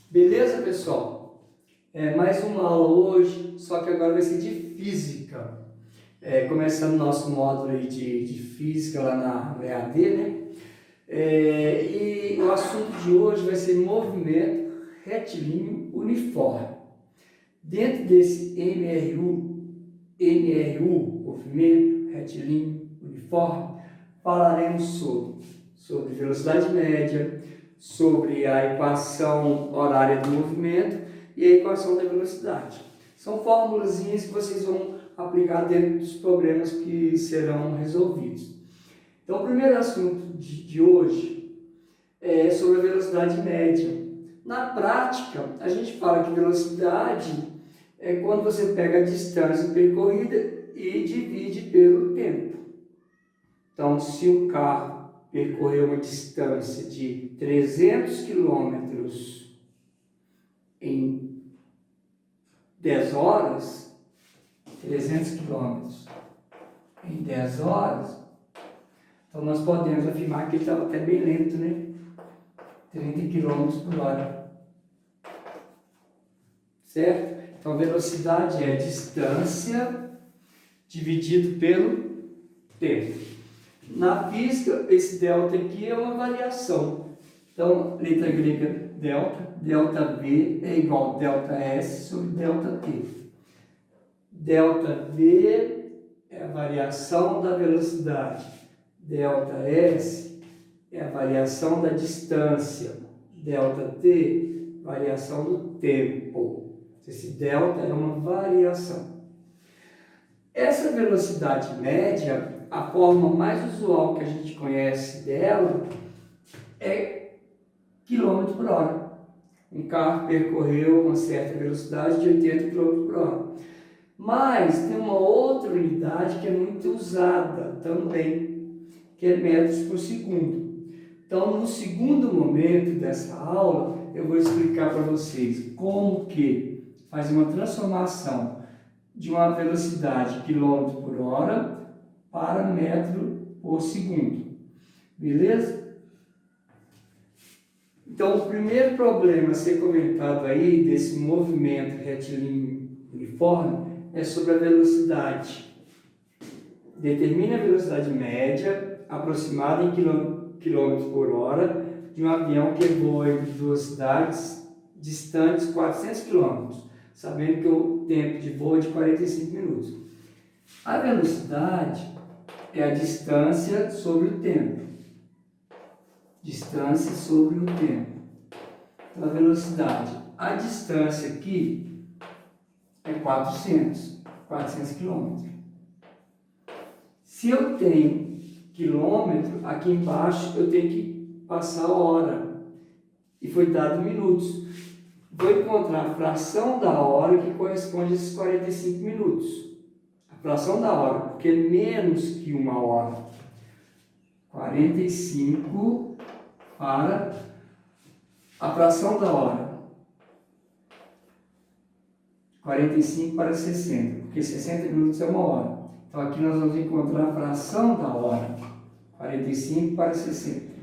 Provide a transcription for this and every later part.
Beleza, pessoal? Mais uma aula hoje, só que agora vai ser de física. Começando nosso módulo aí de física lá no EAD, né? E o assunto de hoje vai ser movimento retilíneo uniforme. Dentro desse MRU, movimento retilíneo uniforme, falaremos sobre velocidade média, sobre a equação horária do movimento e a equação da velocidade. São formulazinhas que vocês vão aplicar dentro dos problemas que serão resolvidos. Então, o primeiro assunto de hoje é sobre a velocidade média. Na prática, a gente fala que velocidade é quando você pega a distância percorrida e divide pelo tempo. Então, se o carro percorreu uma distância de 300 km em 10 horas, 300 km em 10 horas, então nós podemos afirmar que ele estava até bem lento, né? 30 km por hora. Certo? Então, velocidade é distância dividido pelo tempo. Na física, esse delta aqui é uma variação. Então, letra grega delta V é igual a delta S sobre delta T. Delta V é a variação da velocidade. Delta S é a variação da distância. Delta T, variação do tempo. Esse delta é uma variação. Essa velocidade média, a forma mais usual que a gente conhece dela é quilômetro por hora. Um carro percorreu uma certa velocidade de 80 km por hora. Mas tem uma outra unidade que é muito usada também, que é metros por segundo. Então, no segundo momento dessa aula, eu vou explicar para vocês como que faz uma transformação de uma velocidade quilômetro por hora para metro por segundo. Beleza? Então, o primeiro problema a ser comentado aí desse movimento retilíneo uniforme é sobre a velocidade. Determine a velocidade média aproximada em quilômetros por hora de um avião que voa em velocidades distantes 400 km, sabendo que o tempo de voo é de 45 minutos. A velocidade é a distância sobre o tempo. Distância sobre o tempo. Então, a velocidade. A distância aqui é 400 km. Se eu tenho quilômetro, aqui embaixo eu tenho que passar hora. E foi dado minutos. Vou encontrar a fração da hora que corresponde a esses 45 minutos. A fração da hora, porque é menos que uma hora. 45 para a fração da hora. 45 para 60, porque 60 minutos é uma hora. Então, aqui nós vamos encontrar a fração da hora. 45 para 60.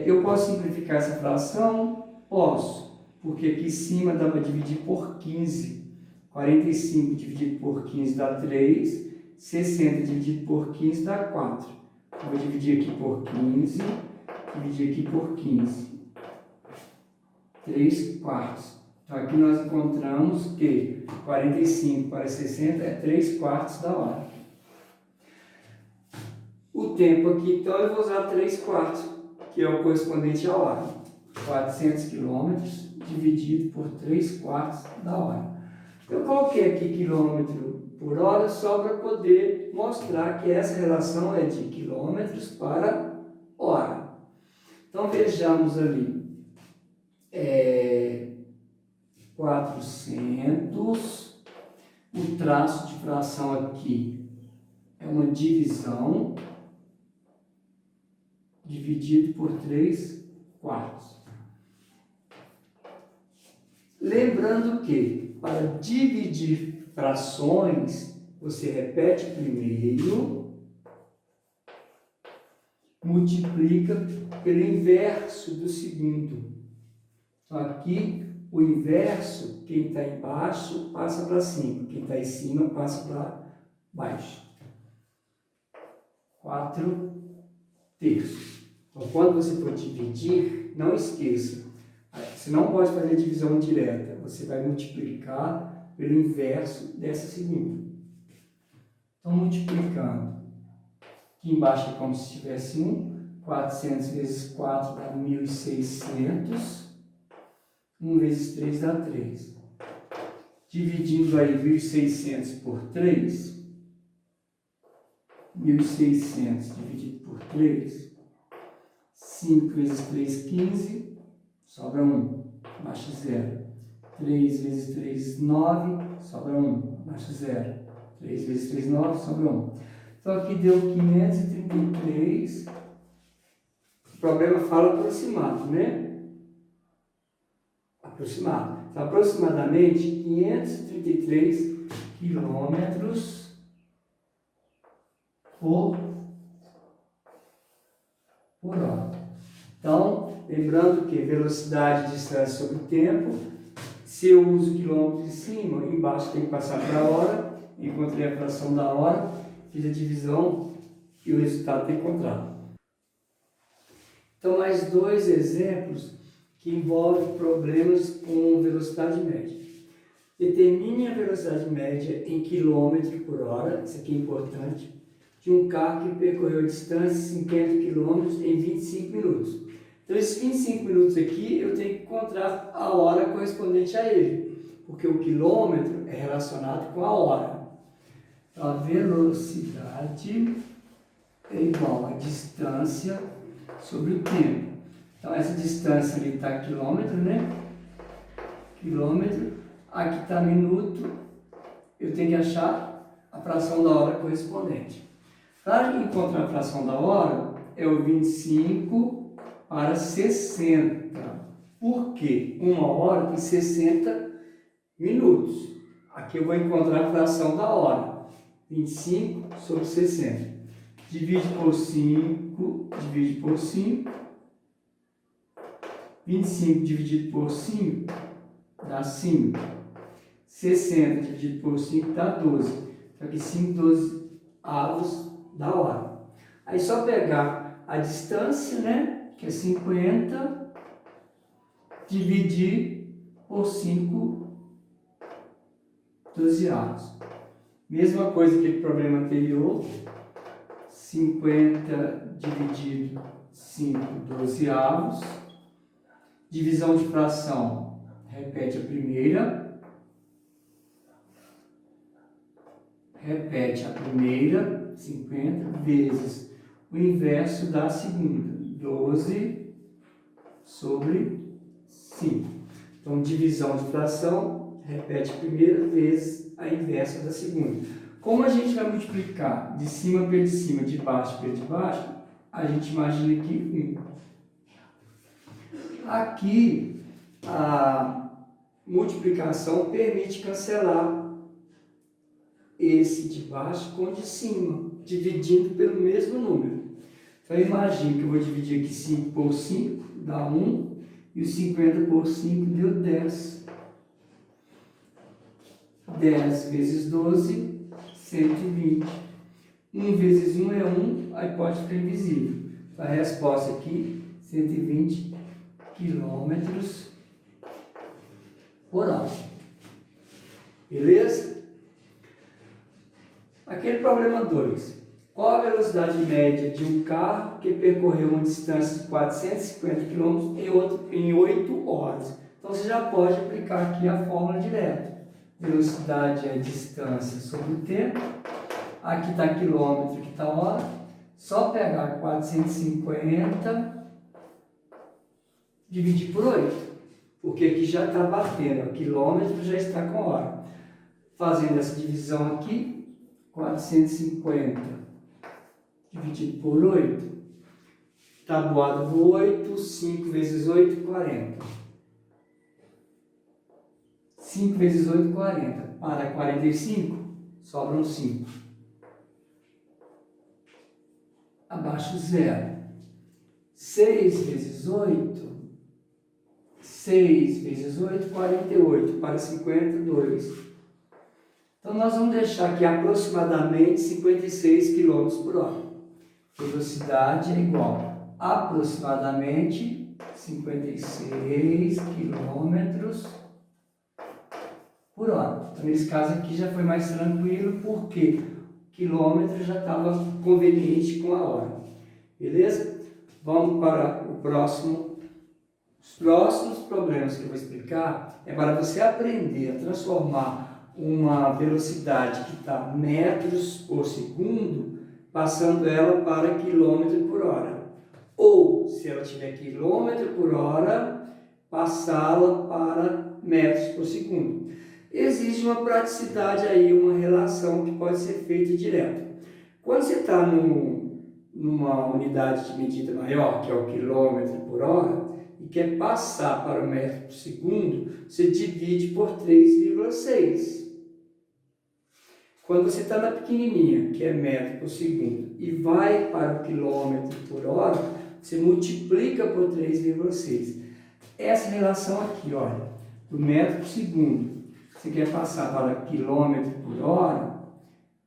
Eu posso simplificar essa fração? Posso, porque aqui em cima dá para dividir por 15. 45 dividido por 15 dá 3. 60 dividido por 15 dá 4. Eu vou dividir aqui por 15. Dividir aqui por 15. 3 quartos. Então, aqui nós encontramos que 45 para 60 é 3 quartos da hora. O tempo aqui, então, eu vou usar 3 quartos, que é o correspondente à hora. 400 km dividido por 3 quartos da hora. Eu coloquei aqui quilômetro por hora só para poder mostrar que essa relação é de quilômetros para hora. Então, vejamos ali. 400. O traço de fração aqui é uma divisão dividido por 3 quartos. Lembrando que para dividir frações, você repete primeiro, multiplica pelo inverso do segundo. Então, aqui, o inverso, quem está embaixo passa para cima, quem está em cima passa para baixo. 4/3. Então, quando você for dividir, não esqueça, você não pode fazer divisão direta, você vai multiplicar pelo inverso dessa segunda. Então, multiplicando, aqui embaixo é como se tivesse 400 vezes 4 dá 1.600, 1 vezes 3 dá 3. Dividindo aí 1.600 por 3, 1.600 dividido por 3, 5 vezes 3, 15, sobra 1, baixa 0. 3 vezes 3, 9, sobra 1, baixa 0. 3 vezes 3, 9, sobra 1. Então aqui deu 533. O problema fala aproximado, né? Aproximado. Então, aproximadamente 533 quilômetros por hora. Então, lembrando que velocidade, distância sobre o tempo, se eu uso quilômetros em cima, embaixo tem que passar para a hora, encontrei a fração da hora, fiz a divisão e o resultado está encontrado. Então, mais dois exemplos que envolvem problemas com velocidade média. Determine a velocidade média em quilômetro por hora, isso aqui é importante, de um carro que percorreu a distância de 50 km em 25 minutos. Então, esses 25 minutos aqui, eu tenho que encontrar a hora correspondente a ele, porque o quilômetro é relacionado com a hora. Então, a velocidade é igual a distância sobre o tempo. Então, essa distância ali está quilômetro, né? Quilômetro. Aqui está minuto. Eu tenho que achar a fração da hora correspondente. Para encontrar a fração da hora, é o 25 para 60. Por quê? Uma hora tem 60 minutos. Aqui eu vou encontrar a fração da hora. 25 sobre 60. Divide por 5, divide por 5. 25 dividido por 5 dá 5. 60 dividido por 5 dá 12. Então aqui 5/12 da hora. Aí só pegar a distância, né, que é 50, dividir por 5/12. Mesma coisa que o problema anterior, 50 dividido 5/12. Divisão de fração, repete a primeira. Repete a primeira, 50, vezes o inverso da segunda, 12 sobre 5. Então, divisão de fração, repete a primeira, vezes a inversa da segunda. Como a gente vai multiplicar de cima pelo de cima, de baixo pelo de baixo, a gente imagina aqui 1. Aqui, a multiplicação permite cancelar esse de baixo com o de cima, dividindo pelo mesmo número. Então, imagine que eu vou dividir aqui 5 por 5, dá 1, e o 50 por 5 deu 10. 10 vezes 12, 120. 1 vezes 1 é 1, aí pode ficar invisível. Então, a resposta aqui, 120 quilômetros por hora. Beleza? Aquele problema 2. Qual a velocidade média de um carro que percorreu uma distância de 450 km em 8 horas? Então, você já pode aplicar aqui a fórmula direta. Velocidade é distância sobre o tempo. Aqui está quilômetro, aqui está hora. Só pegar 450 dividir por 8, porque aqui já está batendo, o quilômetro já está com hora. Fazendo essa divisão aqui, 450 dividido por 8, tabuado do 8, 5 vezes 8, 40. 5 vezes 8, 40. Para 45, sobram 5. Abaixo 0. 6 vezes 8, 6 vezes 8, 48, para 52. Então, nós vamos deixar aqui aproximadamente 56 km por hora. Velocidade é igual a aproximadamente 56 km por hora. Então, nesse caso aqui já foi mais tranquilo, porque o quilômetro já estava conveniente com a hora. Beleza? Vamos para o próximo. Os próximos problemas que eu vou explicar é para você aprender a transformar uma velocidade que está metros por segundo, passando ela para quilômetro por hora. Ou, se ela tiver quilômetro por hora, passá-la para metros por segundo. Existe uma praticidade aí, uma relação que pode ser feita direto. Quando você está numa unidade de medida maior, que é o quilômetro por hora, e quer passar para o metro por segundo, você divide por 3,6. Quando você está na pequenininha, que é metro por segundo, e vai para o quilômetro por hora, você multiplica por 3,6. Essa relação aqui, olha, do metro por segundo, você quer passar para quilômetro por hora,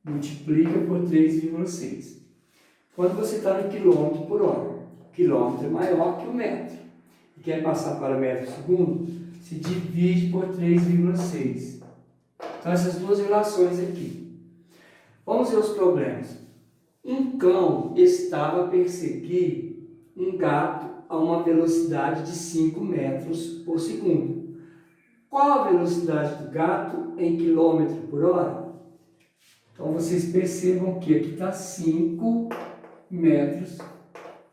multiplica por 3,6. Quando você está no quilômetro por hora, o quilômetro é maior que o metro, e quer passar para metro por segundo, se divide por 3,6. Então, essas duas relações aqui. Vamos ver os problemas. Um cão estava a perseguir um gato a uma velocidade de 5 metros por segundo. Qual a velocidade do gato em quilômetro por hora? Então, vocês percebam que aqui está 5 metros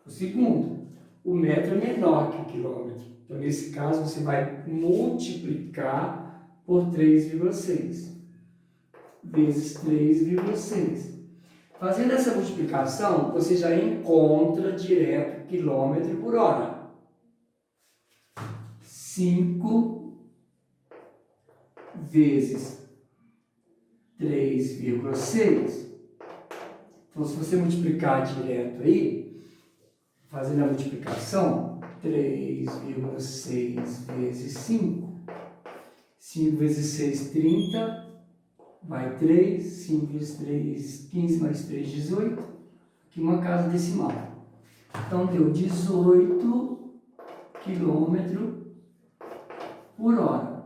por segundo. O metro é menor que o quilômetro. Então, nesse caso, você vai multiplicar por 3,6 vezes 3,6. Fazendo essa multiplicação, você já encontra direto quilômetro por hora. 5 vezes 3,6. Então, se você multiplicar direto aí, fazendo a multiplicação, 3,6 vezes 5. 5 vezes 6, 30. Vai 3. 5 vezes 3, 15 mais 3, 18. Aqui uma casa decimal. Então, deu 18 km por hora.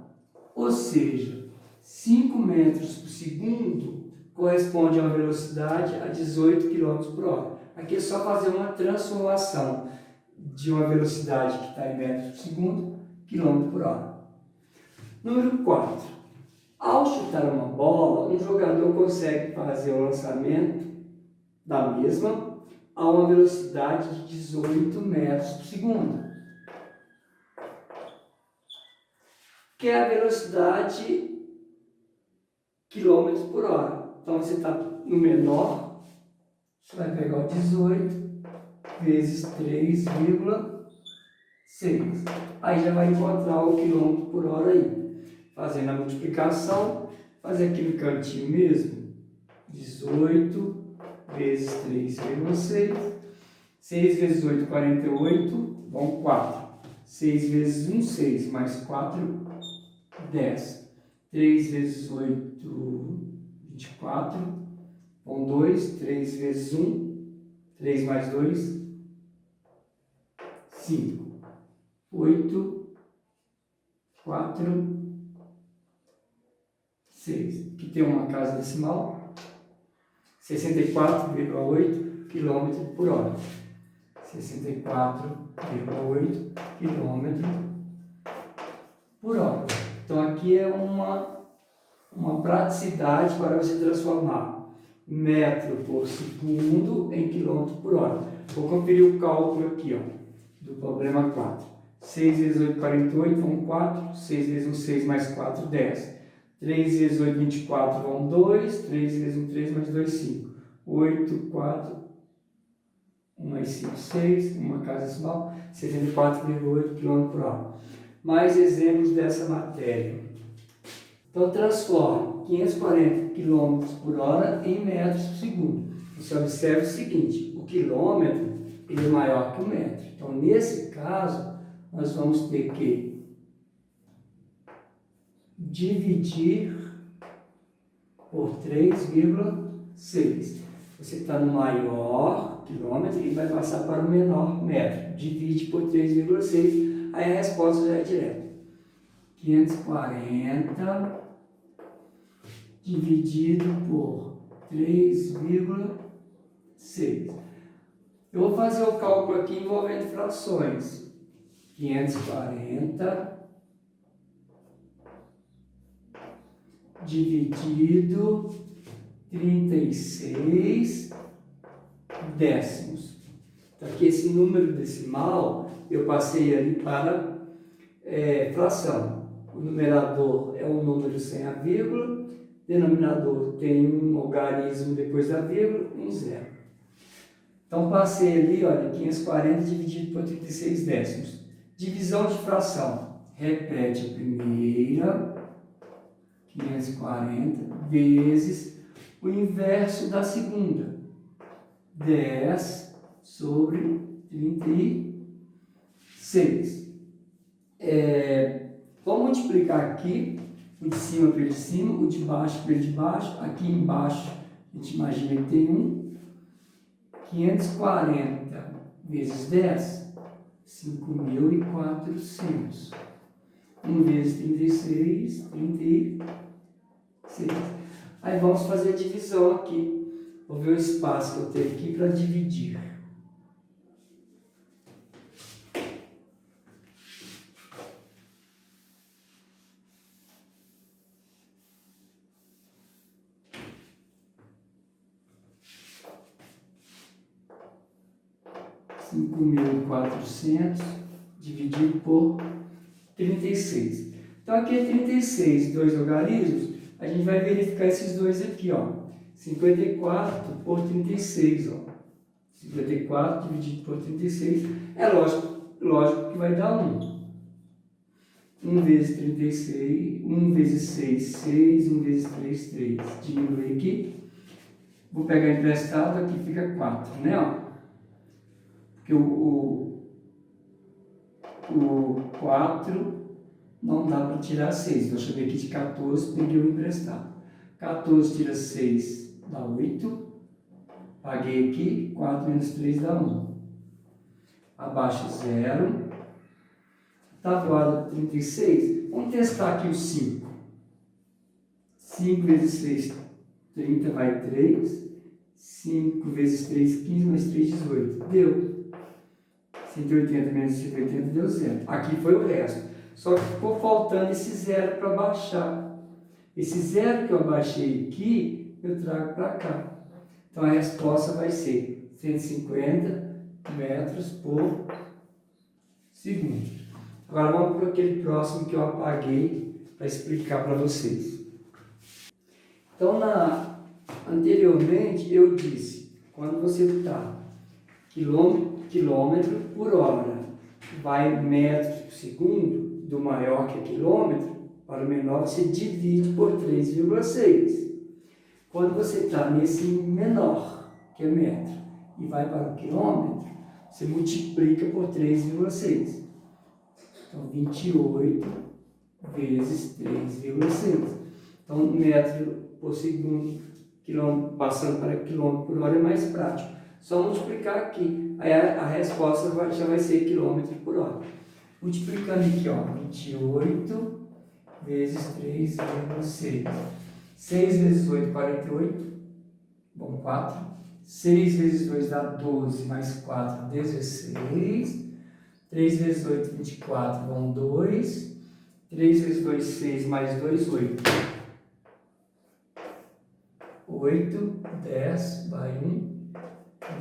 Ou seja, 5 metros por segundo corresponde a uma velocidade a 18 km por hora. Aqui é só fazer uma transformação de uma velocidade que está em metros por segundo, quilômetro por hora. Número 4. Ao chutar uma bola, um jogador consegue fazer o lançamento da mesma a uma velocidade de 18 metros por segundo, que é a velocidade quilômetros por hora. Então, você está no menor, você vai pegar o 18 vezes 3,6. Aí já vai encontrar o quilômetro por hora aí. Fazendo a multiplicação, fazer aqui no cantinho mesmo, 18 vezes 3,6. 6 vezes 8, 48, vão 4. 6 vezes 1, 6, mais 4, 10. 3 vezes 8, 24, vão 2. 3 vezes 1, 3 mais 2, 5. 8, 4, 6. Aqui tem uma casa decimal, 64,8 km por hora. 64,8 km por hora. Então, aqui é uma praticidade para você transformar metro por segundo em quilômetro por hora. Vou conferir o cálculo aqui, ó, do problema 4. 6 vezes 8, 48, vão 4. 6 vezes 1, 6, mais 4, 10. 3 vezes 8, 24, vão 2. 3 vezes 1, 3, mais 2, 5. 8, 4, 1 mais 5, 6. Uma casa decimal, 74,8 km por hora. Mais exemplos dessa matéria. Então, transforme 540 km por hora em metros por segundo. Você observa o seguinte, o quilômetro ele é maior que o metro. Então, nesse caso, nós vamos ter que dividir por 3,6. Você está no maior quilômetro e vai passar para o menor metro. Divide por 3,6, aí a resposta já é direta. 540 dividido por 3,6. Eu vou fazer o cálculo aqui envolvendo frações. 540 dividido 36 décimos. Então, aqui esse número decimal eu passei ali para fração. O numerador é um número sem a vírgula, o denominador tem um logaritmo depois da vírgula, um zero. Então passei ali, olha, 540 dividido por 36 décimos. Divisão de fração. Repete a primeira, 540 vezes o inverso da segunda, 10 sobre 36. Vamos multiplicar aqui, o de cima pelo de cima, o de baixo pelo de baixo. Aqui embaixo, a gente imagina que tem 1. 540 vezes 10, 5.400. 1 vezes 36, 36. Aí vamos fazer a divisão aqui. Vou ver o espaço que eu tenho aqui para dividir. (5.400) dividido por 36. Então aqui é 36, dois logaritmos. A gente vai verificar esses dois aqui, ó. 54 por 36, ó. 54 dividido por 36. É lógico que vai dar 1. 1 vezes 36, 1 vezes 6, 6, 1 vezes 3, 3. Diminui aqui. Vou pegar emprestado, aqui fica 4, né, ó. Porque o 4 não dá para tirar 6. Então, eu chamei aqui de 14, peguei o emprestado. 14 tira 6, dá 8. Paguei aqui, 4 menos 3 dá 1. Abaixo 0. Tabuada 36. Vamos testar aqui o 5. 5 vezes 6, 30 vai 3. 5 vezes 3, 15, mais 3, 18. Deu. 180 menos 180 deu 0. Aqui foi o resto. Só que ficou faltando esse 0 para baixar. Esse 0 que eu abaixei aqui, eu trago para cá. Então a resposta vai ser 150 metros por segundo. Agora vamos para aquele próximo que eu apaguei para explicar para vocês. Então, anteriormente eu disse, quando você está quilômetro por hora, vai metros por segundo, do maior que é quilômetro, para o menor você divide por 3,6. Quando você está nesse menor, que é metro, e vai para o quilômetro, você multiplica por 3,6. Então, 28 vezes 3,6. Então, metro por segundo, quilômetro, passando para quilômetro por hora é mais prático. Só multiplicar aqui. Aí a resposta já vai ser quilômetro por hora. Multiplicando aqui, ó, 28 vezes 3,6. 6 vezes 8, 48. Bom, 4. 6 vezes 2 dá 12, mais 4, 16. 3 vezes 8, 24, vão 2. 3 vezes 2, 6, mais 2, 8. 8, 10, vai 1,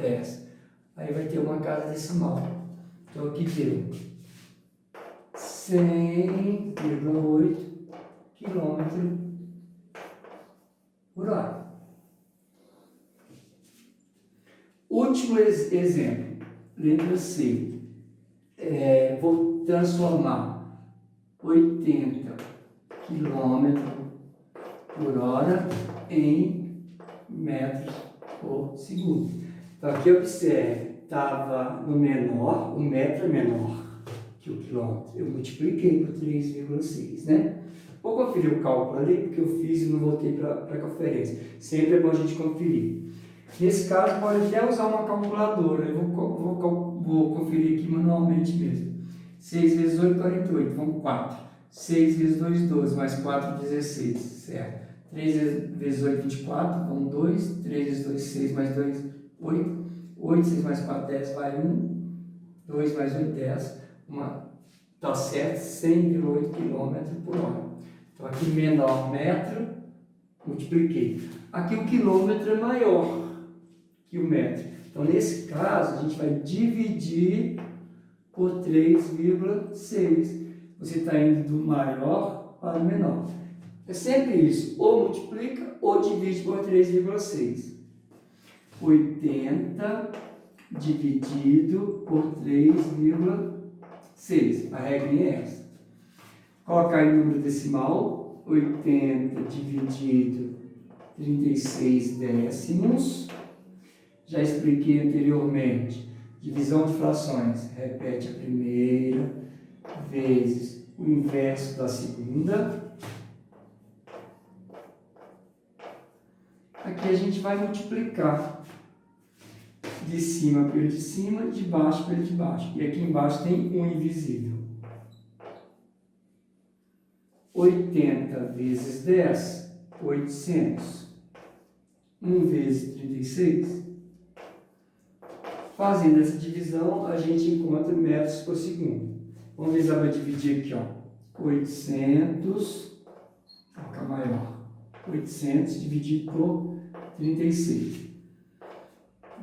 10. Aí vai ter uma casa decimal. Então aqui deu 100,8 km por hora. Último exemplo, letra C. Vou transformar 80 km por hora em metros por segundo. Então aqui observe, estava no menor, o metro é menor que o quilômetro. Eu multipliquei por 3,6, né? Vou conferir o cálculo ali, porque eu fiz e não voltei para a conferência. Sempre é bom a gente conferir. Nesse caso, pode até usar uma calculadora. Eu vou conferir aqui manualmente mesmo. 6 vezes 8, 48. Vão 4. 6 vezes 2, 12. Mais 4, 16. Certo. 3 vezes 8, 24. Vão 2. 3 vezes 2, 6. Mais 2, 8. 8, 6 mais 4, 10. Vai 1. 2 mais 8, 10. Tá certo, 100,8 km por hora. Então, aqui menor metro, multipliquei. Aqui o quilômetro é maior que o metro. Então, nesse caso, a gente vai dividir por 3,6. Você está indo do maior para o menor. É sempre isso. Ou multiplica ou divide por 3,6. 80 dividido por 3,6. A regra é essa. Colocar em número decimal. 80 dividido 36 décimos. Já expliquei anteriormente. Divisão de frações. Repete a primeira vezes o inverso da segunda. Aqui a gente vai multiplicar de cima pelo de cima, de baixo pelo de baixo. E aqui embaixo tem um invisível. 80 vezes 10, 800. 1 vezes 36. Fazendo essa divisão, a gente encontra metros por segundo. Vamos ver se ela vai dividir aqui, ó. 800, vou ficar maior. 800 dividido por 36.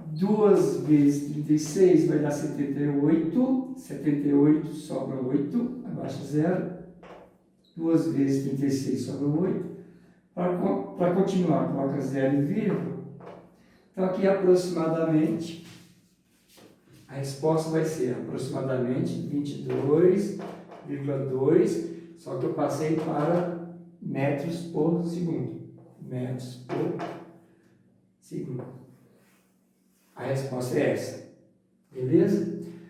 2 vezes 36 vai dar 78. 78 sobra 8, abaixo 0. 2 vezes 36 sobra 8. Para continuar, coloca 0 e vírgula. Então, aqui aproximadamente, a resposta vai ser aproximadamente 22,2, só que eu passei para metros por segundo. Metros por segundo. A resposta é essa. Beleza?